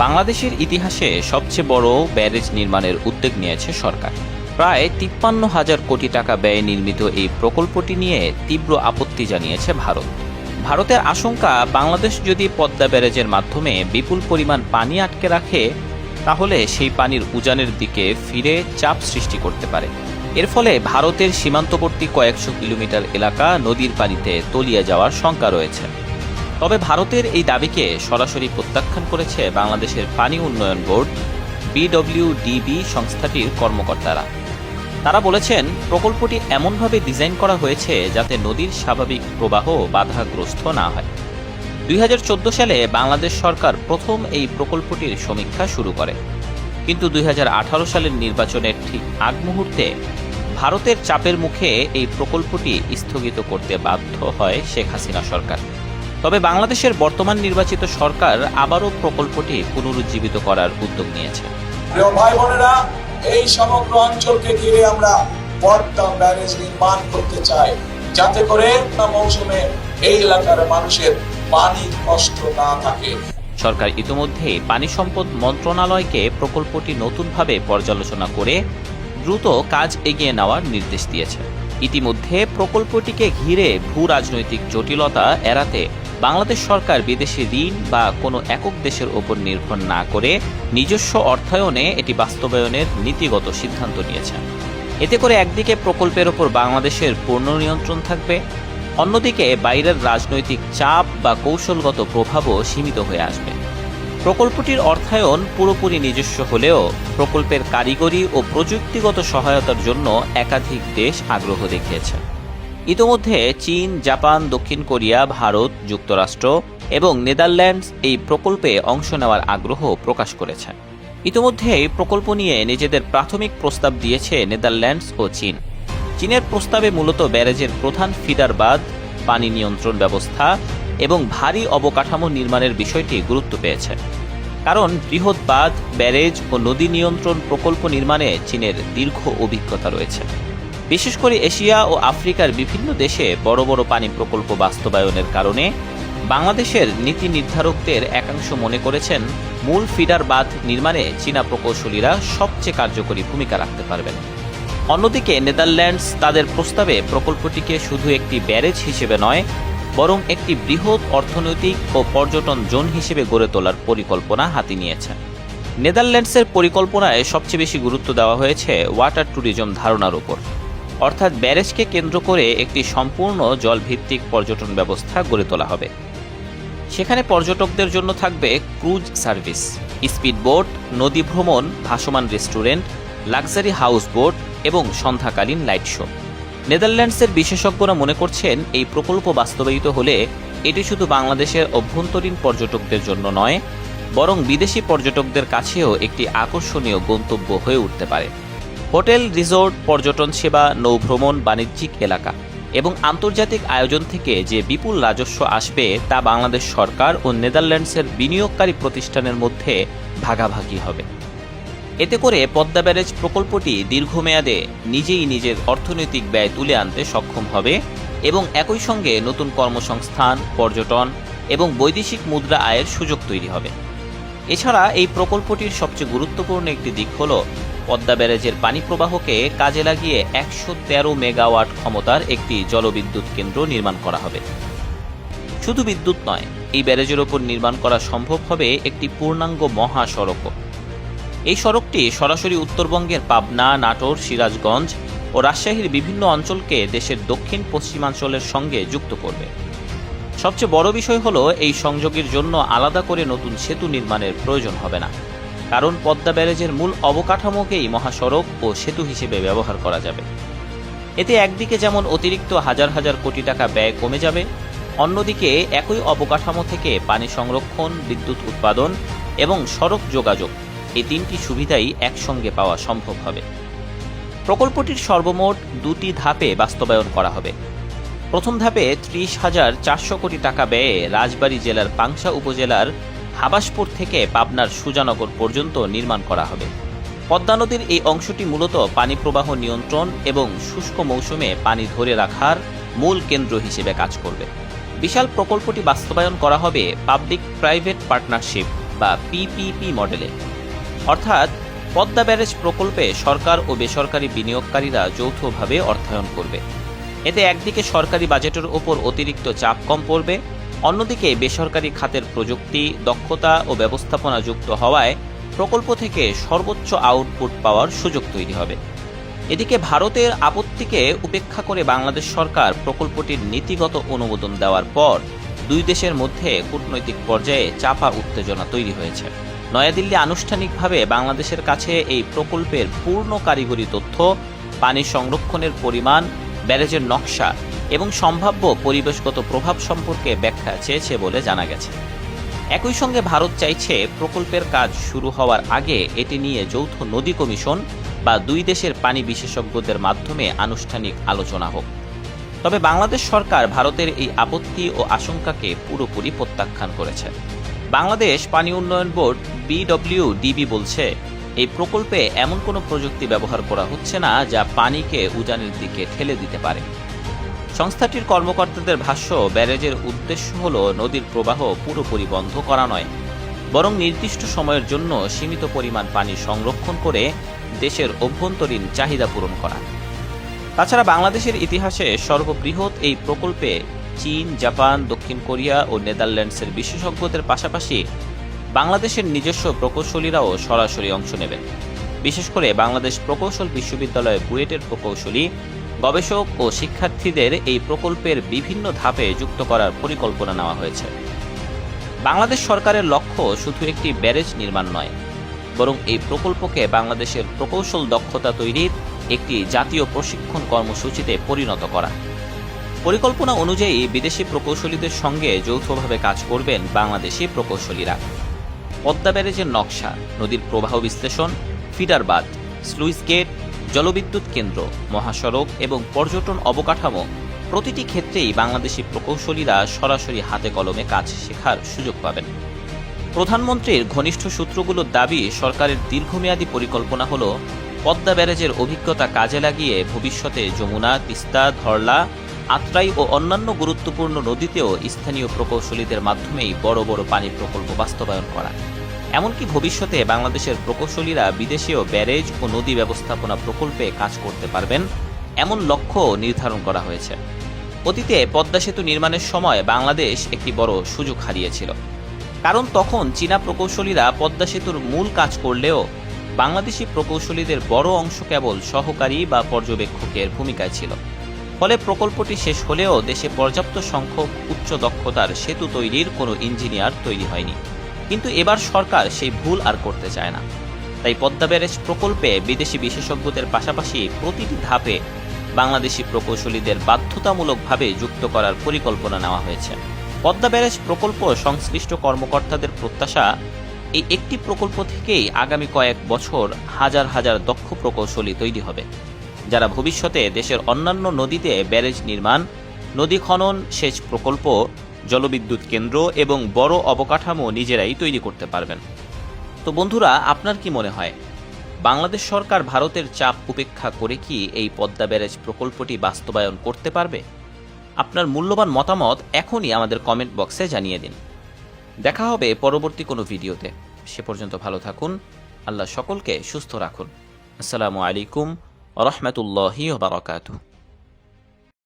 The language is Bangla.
বাংলাদেশের ইতিহাসে সবচেয়ে বড় ব্যারেজ নির্মাণের উদ্যোগ নিয়েছে সরকার। প্রায় ৫৩,০০০ কোটি টাকা ব্যয়ে নির্মিত এই প্রকল্পটি নিয়ে তীব্র আপত্তি জানিয়েছে ভারত। ভারতের আশঙ্কা, বাংলাদেশ যদি পদ্মা ব্যারেজের মাধ্যমে বিপুল পরিমাণ পানি আটকে রাখে, তাহলে সেই পানির উজানের দিকে ফিরে চাপ সৃষ্টি করতে পারে। এর ফলে ভারতের সীমান্তবর্তী কয়েকশো কিলোমিটার এলাকা নদীর পানিতে তলিয়ে যাওয়ার শঙ্কা রয়েছে। তবে ভারতের এই দাবিকে সরাসরি প্রত্যাখ্যান করেছে বাংলাদেশের পানি উন্নয়ন বোর্ড BWDB সংস্থাটির কর্মকর্তারা। তারা বলেছেন, প্রকল্পটি এমনভাবে ডিজাইন করা হয়েছে যাতে নদীর স্বাভাবিক প্রবাহ বাধাগ্রস্ত না হয়। ২০১৪ সালে বাংলাদেশ সরকার প্রথম এই প্রকল্পটির সমীক্ষা শুরু করে, কিন্তু ২০১৮ সালের নির্বাচনের ঠিক আগ মুহূর্তে ভারতের চাপের মুখে এই প্রকল্পটি স্থগিত করতে বাধ্য হয় শেখ হাসিনা সরকার। তবে বাংলাদেশের বর্তমান নির্বাচিত সরকার আবারও প্রকল্পটি পুনরুজ্জীবিত করার উদ্যোগ নিয়েছে। প্রিয় ভাই বোনেরা, এই সমগ্র অঞ্চলকে ঘিরে আমরা পদ্মা ব্যারেজ নির্মাণ করতে চাই, যাতে করে মৌসুমে এই এলাকার মানুষের পানির কষ্ট না থাকে। সরকার ইতিমধ্যে পানি সম্পদ মন্ত্রণালয়কে প্রকল্পটি নতুনভাবে পর্যালোচনা করে দ্রুত কাজ এগিয়ে নেওয়ার নির্দেশ দিয়েছে। ইতিমধ্যে প্রকল্পটিকে ঘিরে ভূ রাজনৈতিক জটিলতা এড়াতে বাংলাদেশ সরকার বিদেশি ঋণ বা কোনো একক দেশের ওপর নির্ভর না করে নিজস্ব অর্থায়নে এটি বাস্তবায়নের নীতিগত সিদ্ধান্ত নিয়েছে। এতে করে একদিকে প্রকল্পের ওপর বাংলাদেশের পূর্ণ নিয়ন্ত্রণ থাকবে, অন্যদিকে বাইরের রাজনৈতিক চাপ বা কৌশলগত প্রভাবও সীমিত হয়ে আসবে। প্রকল্পটির অর্থায়ন পুরোপুরি নিজস্ব হলেও প্রকল্পের কারিগরি ও প্রযুক্তিগত সহায়তার জন্য একাধিক দেশ আগ্রহ দেখিয়েছে। ইতোমধ্যে চীন, জাপান, দক্ষিণ কোরিয়া, ভারত, যুক্তরাষ্ট্র এবং নেদারল্যান্ডস এই প্রকল্পে অংশ নেওয়ার আগ্রহ প্রকাশ করেছে। ইতোমধ্যে এই প্রকল্প নিয়ে নিজেদের প্রাথমিক প্রস্তাব দিয়েছে নেদারল্যান্ডস ও চীন। চীনের প্রস্তাবে মূলত ব্যারেজের প্রধান ফিডার বাঁধ, পানি নিয়ন্ত্রণ ব্যবস্থা এবং ভারী অবকাঠামো নির্মাণের বিষয়টি গুরুত্ব পেয়েছে। কারণ বৃহৎ বাঁধ, ব্যারেজ ও নদী নিয়ন্ত্রণ প্রকল্প নির্মাণে চীনের দীর্ঘ অভিজ্ঞতা রয়েছে। বিশেষ করে এশিয়া ও আফ্রিকার বিভিন্ন দেশে বড় বড় পানি প্রকল্প বাস্তবায়নের কারণে বাংলাদেশের নীতি নির্ধারকদের একাংশ মনে করেছেন, মূল ফিডার বাঁধ নির্মাণে চীনা প্রকৌশলীরা সবচেয়ে কার্যকরী ভূমিকা রাখতে পারবেন। অন্যদিকে নেদারল্যান্ডস তাদের প্রস্তাবে প্রকল্পটিকে শুধু একটি ব্যারেজ হিসেবে নয়, বরং একটি বৃহৎ অর্থনৈতিক ও পর্যটন জোন হিসেবে গড়ে তোলার পরিকল্পনা হাতে নিয়েছে। নেদারল্যান্ডসের পরিকল্পনায় সবচেয়ে বেশি গুরুত্ব দেওয়া হয়েছে ওয়াটার ট্যুরিজম ধারণার উপর, অর্থাৎ ব্যারেজকে কেন্দ্র করে একটি সম্পূর্ণ জলভিত্তিক পর্যটন ব্যবস্থা গড়ে তোলা হবে। সেখানে পর্যটকদের জন্য থাকবে ক্রুজ সার্ভিস, স্পিড বোট, নদী ভ্রমণ, ভাসমান রেস্টুরেন্ট, লাক্সারি হাউস বোট এবং সন্ধ্যাকালীন লাইট শো। নেদারল্যান্ডসের বিশেষজ্ঞরা মনে করছেন, এই প্রকল্প বাস্তবায়িত হলে এটি শুধু বাংলাদেশের অভ্যন্তরীণ পর্যটকদের জন্য নয়, বরং বিদেশি পর্যটকদের কাছেও একটি আকর্ষণীয় গন্তব্য হয়ে উঠতে পারে। হোটেল, রিসোর্ট, পর্যটন সেবা, নৌভ্রমণ, বাণিজ্যিক এলাকা এবং আন্তর্জাতিক আয়োজন থেকে যে বিপুল রাজস্ব আসবে, তা বাংলাদেশ সরকার ও নেদারল্যান্ডসের বিনিয়োগকারী প্রতিষ্ঠানের মধ্যে ভাগাভাগি হবে। এতে করে পদ্মা ব্যারেজ প্রকল্পটি দীর্ঘমেয়াদে নিজেই নিজের অর্থনৈতিক ব্যয় তুলে আনতে সক্ষম হবে এবং একই সঙ্গে নতুন কর্মসংস্থান, পর্যটন এবং বৈদেশিক মুদ্রা আয়ের সুযোগ তৈরি হবে। এছাড়া এই প্রকল্পটির সবচেয়ে গুরুত্বপূর্ণ একটি দিক হল, পদ্মা ব্যারেজের পানি প্রবাহকে কাজে লাগিয়ে ১১৩ মেগাওয়াট ক্ষমতার একটি জলবিদ্যুৎ কেন্দ্র নির্মাণ করা হবে। শুধু বিদ্যুৎ নয়, এই ব্যারেজের ওপর নির্মাণ করা সম্ভব হবে একটি পূর্ণাঙ্গ মহাসড়কও। এই সড়কটি সরাসরি উত্তরবঙ্গের পাবনা, নাটোর, সিরাজগঞ্জ ও রাজশাহীর বিভিন্ন অঞ্চলকে দেশের দক্ষিণ পশ্চিমাঞ্চলের সঙ্গে যুক্ত করবে। সবচেয়ে বড় বিষয় হলো, এই সংযোগের জন্য আলাদা করে নতুন সেতু নির্মাণের প্রয়োজন হবে না, কারণ পদ্মা ব্যারেজের মূল অবকাঠামোকেই মহাসড়ক ও সেতু হিসেবে ব্যবহার করা যাবে। এতে একদিকে যেমন অতিরিক্ত হাজার হাজার কোটি টাকা ব্যয় কমে যাবে, অন্যদিকে একই অবকাঠামো থেকে পানি সংরক্ষণ, বিদ্যুৎ উৎপাদন এবং সড়ক যোগাযোগ, এই তিনটি সুবিধাই একসঙ্গে পাওয়া সম্ভব হবে। প্রকল্পটির সর্বমোট 2টি ধাপে বাস্তবায়ন করা হবে। প্রথম ধাপে ৩০,৪০০ কোটি টাকা ব্যয়ে রাজবাড়ী জেলার পাংশা উপজেলার হাবাসপুর থেকে পাবনার সুজানগর পর্যন্ত নির্মাণ করা হবে। পদ্মা নদীর এই অংশটি মূলত পানি প্রবাহ নিয়ন্ত্রণ এবং শুষ্ক মৌসুমে পানি ধরে রাখার মূল কেন্দ্র হিসেবে কাজ করবে। বিশাল প্রকল্পটি বাস্তবায়ন করা হবে পাবলিক প্রাইভেট পার্টনারশিপ বা পিপিপি মডেলে। অর্থাৎ পদ্মা ব্যারেজ প্রকল্পে সরকার ও বেসরকারি বিনিয়োগকারীরা যৌথভাবে অর্থায়ন করবে। এতে একদিকে সরকারি বাজেটের ওপর অতিরিক্ত চাপ কম পড়বে, অন্যদিকে বেসরকারি খাতের প্রযুক্তি, দক্ষতা ও ব্যবস্থাপনা যুক্ত হওয়ায় প্রকল্প থেকে সর্বোচ্চ আউটপুট পাওয়ার সুযোগ তৈরি হবে। এদিকে ভারতের আপত্তিকে উপেক্ষা করে বাংলাদেশ সরকার প্রকল্পটির নীতিগত অনুমোদন দেওয়ার পর দুই দেশের মধ্যে কূটনৈতিক পর্যায়ে চাপা উত্তেজনা তৈরি হয়েছে। নয়াদিল্লি আনুষ্ঠানিকভাবে বাংলাদেশের কাছে এই প্রকল্পের পূর্ণ কারিগরি তথ্য, পানি সংরক্ষণের পরিমাণ, ব্যারেজের নকশা এবং সম্ভাব্য পরিবেশগত প্রভাব সম্পর্কে ব্যাখ্যা চেয়েছে বলে জানা গেছে। একই সঙ্গে ভারত চাইছে প্রকল্পের কাজ শুরু হওয়ার আগে এটি নিয়ে যৌথ নদী কমিশন বা দুই দেশের পানি বিশেষজ্ঞদের মাধ্যমে আনুষ্ঠানিক আলোচনা হোক। তবে বাংলাদেশ সরকার ভারতের এই আপত্তি ও আশঙ্কাকে পুরোপুরি প্রত্যাখ্যান করেছে। বাংলাদেশ পানি উন্নয়ন বোর্ড BWDB বলছে, এই প্রকল্পে এমন কোনো প্রযুক্তি ব্যবহার করা হচ্ছে না যা পানিকে উজানের দিকে ঠেলে দিতে পারে। সংস্থাটির কর্মকর্তাদের ভাষ্য, ব্যারেজের উদ্দেশ্য হল নদীর প্রবাহ পুরোপুরি বন্ধ করা নয়, বরং নির্দিষ্ট সময়ের জন্য সীমিত পরিমাণ পানি সংরক্ষণ করে দেশের অভ্যন্তরীণ চাহিদা পূরণ করা। তাছাড়া বাংলাদেশের ইতিহাসে সর্ববৃহৎ এই প্রকল্পে চীন, জাপান, দক্ষিণ কোরিয়া ও নেদারল্যান্ডসের বিশেষজ্ঞদের পাশাপাশি বাংলাদেশের নিজস্ব প্রকৌশলীরাও সরাসরি অংশ নেবেন। বিশেষ করে বাংলাদেশ প্রকৌশল বিশ্ববিদ্যালয় বুয়েটের প্রকৌশলী, গবেষক ও শিক্ষার্থীদের এই প্রকল্পের বিভিন্ন ধাপে যুক্ত করার পরিকল্পনা নেওয়া হয়েছে। বাংলাদেশ সরকারের লক্ষ্য শুধু একটি ব্যারেজ নির্মাণ নয়, বরং এই প্রকল্পকে বাংলাদেশের প্রকৌশল দক্ষতা তৈরির একটি জাতীয় প্রশিক্ষণ কর্মসূচিতে পরিণত করা। পরিকল্পনা অনুযায়ী বিদেশি প্রকৌশলীদের সঙ্গে যৌথভাবে কাজ করবেন বাংলাদেশি প্রকৌশলীরা। পদ্মা ব্যারেজের নকশা, নদীর প্রবাহ বিশ্লেষণ, ফিডার বাঁধ, স্লুইস গেট, জলবিদ্যুৎ কেন্দ্র, মহাসড়ক এবং পর্যটন অবকাঠামো প্রতিটি ক্ষেত্রেই বাংলাদেশি প্রকৌশলীরা সরাসরি হাতে কলমে কাজ শেখার সুযোগ পাবেন। প্রধানমন্ত্রীর ঘনিষ্ঠ সূত্রগুলোর দাবি, সরকারের দীর্ঘমেয়াদী পরিকল্পনা হল পদ্মা ব্যারেজের অভিজ্ঞতা কাজে লাগিয়ে ভবিষ্যতে যমুনা, তিস্তা, ধরলা, আত্রাই ও অন্যান্য গুরুত্বপূর্ণ নদীতেও স্থানীয় প্রকৌশলীদের মাধ্যমেই বড় বড় পানি প্রকল্প বাস্তবায়ন করা। এমনকি ভবিষ্যতে বাংলাদেশের প্রকৌশলীরা বিদেশেও ব্যারেজ ও নদী ব্যবস্থাপনা প্রকল্পে কাজ করতে পারবেন, এমন লক্ষ্য নির্ধারণ করা হয়েছে। অতীতে পদ্মা সেতু নির্মাণের সময় বাংলাদেশ একটি বড় সুযোগ হারিয়েছিল, কারণ তখন চীনা প্রকৌশলীরা পদ্মা সেতুর মূল কাজ করলেও বাংলাদেশি প্রকৌশলীদের বড় অংশ কেবল সহকারী বা পর্যবেক্ষকের ভূমিকায় ছিল। ফলে প্রকল্পটি শেষ হলেও দেশে পর্যাপ্ত সংখ্যক উচ্চ দক্ষতার সেতু তৈরির কোনো ইঞ্জিনিয়ার তৈরি হয়নি। কিন্তু এবার সরকার সেই ভুল আর করতে চায় না। তাই পদ্মা ব্যারেজ প্রকল্পে বিদেশি বিশেষজ্ঞদের পাশাপাশি প্রতিটি ধাপে বাংলাদেশি প্রকৌশলীদের বাধ্যতামূলকভাবে যুক্ত করার পরিকল্পনা নেওয়া হয়েছে। পদ্মা ব্যারেজ প্রকল্প সংশ্লিষ্ট কর্মকর্তাদের প্রত্যাশা, এই একটি প্রকল্প থেকেই আগামী কয়েক বছর হাজার হাজার দক্ষ প্রকৌশলী তৈরি হবে, যারা ভবিষ্যতে দেশের অন্যান্য নদীতে ব্যারেজ নির্মাণ, নদী খনন, সেচ প্রকল্প, জলবিদ্যুৎ কেন্দ্র এবং বড় অবকাঠামো নিজেরাই তৈরি করতে পারবেন। তো বন্ধুরা, আপনার কি মনে হয়, বাংলাদেশ সরকার ভারতের চাপ উপেক্ষা করে কি এই পদ্মা ব্যারেজ প্রকল্পটি বাস্তবায়ন করতে পারবে? আপনার মূল্যবান মতামত এখনই আমাদের কমেন্ট বক্সে জানিয়ে দিন। দেখা হবে পরবর্তী কোনো ভিডিওতে। সে পর্যন্ত ভালো থাকুন। আল্লাহ সকলকে সুস্থ রাখুন। আসসালামু আলাইকুম ওয়া রাহমাতুল্লাহি ওয়া বারাকাতুহু।